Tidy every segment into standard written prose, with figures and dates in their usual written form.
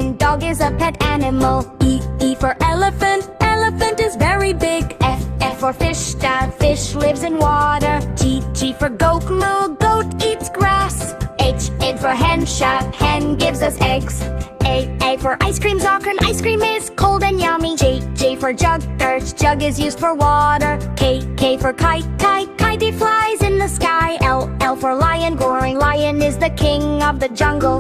dolphin, dog is a pet animal. E for elephant, elephant is very big. F for fish, that fish lives in water. G for goat, moo, goat eats grass. H for hen, hen gives us eggs. A for ice cream, ice cream is cold and yummy. J for jug, jug is used for water. K for kite, kite flies in the sky. L for lion, roaring lion is the king of the jungle.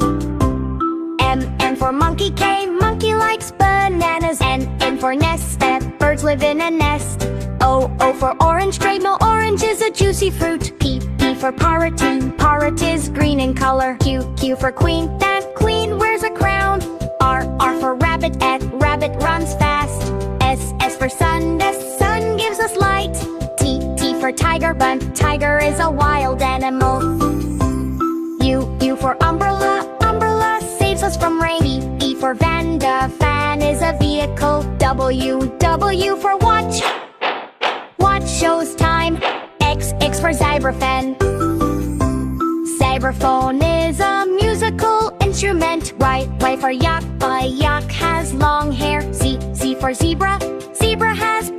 M for monkey, monkey likes bananas. N for nest, birds live in a nest. O for orange, no, orange is a juicy fruit. P for parrot, parrot is green in color. Q for queen, that queen wears a crown. R for rabbit, rabbit runs fast. S for sun, the sun gives us light. T for tiger, tiger is a wild animal. U for umbrella, umbrella saves us from rain. V for van, the van is a vehicle. W for watch, watch shows time. X for xylophone. Xylophone is a musical instrument. Y for yak, yak has long hair. Z for zebra, zebra has